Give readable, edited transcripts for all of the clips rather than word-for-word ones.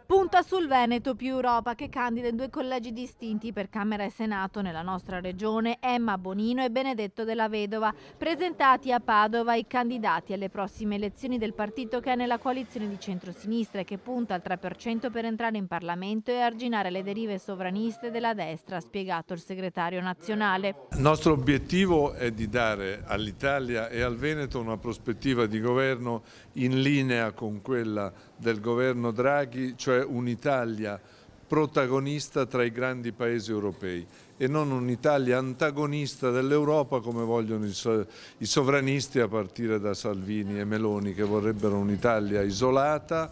Punta sul Veneto più Europa che candida in due collegi distinti per Camera e Senato nella nostra regione, Emma Bonino e Benedetto della Vedova. Presentati a Padova i candidati alle prossime elezioni del partito che è nella coalizione di centrosinistra e che punta al 3% per entrare in Parlamento e arginare le derive sovraniste della destra, ha spiegato il segretario nazionale. Il nostro obiettivo è di dare all'Italia e al Veneto una prospettiva di governo in linea con quella del governo Draghi, cioè un'Italia protagonista tra i grandi paesi europei e non un'Italia antagonista dell'Europa come vogliono i sovranisti a partire da Salvini e Meloni, che vorrebbero un'Italia isolata,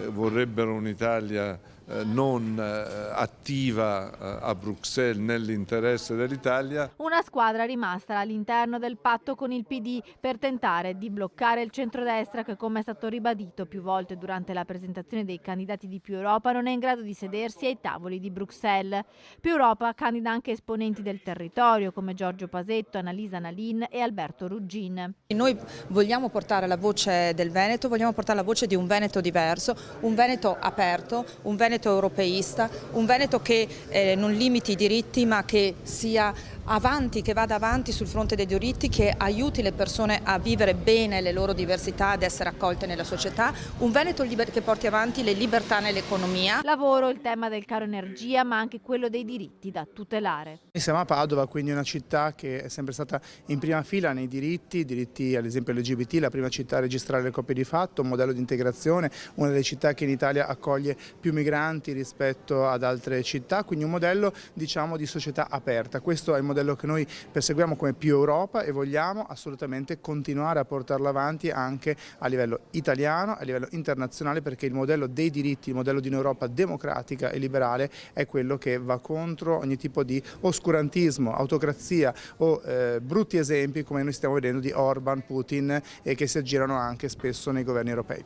vorrebbero un'Italia non attiva a Bruxelles nell'interesse dell'Italia. Una squadra rimasta all'interno del patto con il PD per tentare di bloccare il centrodestra che, come è stato ribadito più volte durante la presentazione dei candidati di Più Europa, non è in grado di sedersi ai tavoli di Bruxelles. Più Europa candida anche esponenti del territorio come Giorgio Pasetto, Annalisa Nalin e Alberto Ruggin. Noi vogliamo portare la voce del Veneto, vogliamo portare la voce di un Veneto diverso, un Veneto aperto, un Veneto europeista, un Veneto che non limiti i diritti ma che sia avanti, che vada avanti sul fronte dei diritti, che aiuti le persone a vivere bene le loro diversità, ad essere accolte nella società, un Veneto che porti avanti le libertà nell'economia. Lavoro, il tema del caro energia ma anche quello dei diritti da tutelare. Siamo a Padova, quindi una città che è sempre stata in prima fila nei diritti ad esempio LGBT, la prima città a registrare le coppie di fatto, un modello di integrazione, una delle città che in Italia accoglie più migranti rispetto ad altre città, quindi un modello diciamo di società aperta. Questo è il modello che noi perseguiamo come Più Europa e vogliamo assolutamente continuare a portarlo avanti anche a livello italiano, a livello internazionale, perché il modello dei diritti, il modello di un'Europa democratica e liberale è quello che va contro ogni tipo di oscurantismo, autocrazia o brutti esempi come noi stiamo vedendo di Orban, Putin e che si aggirano anche spesso nei governi europei.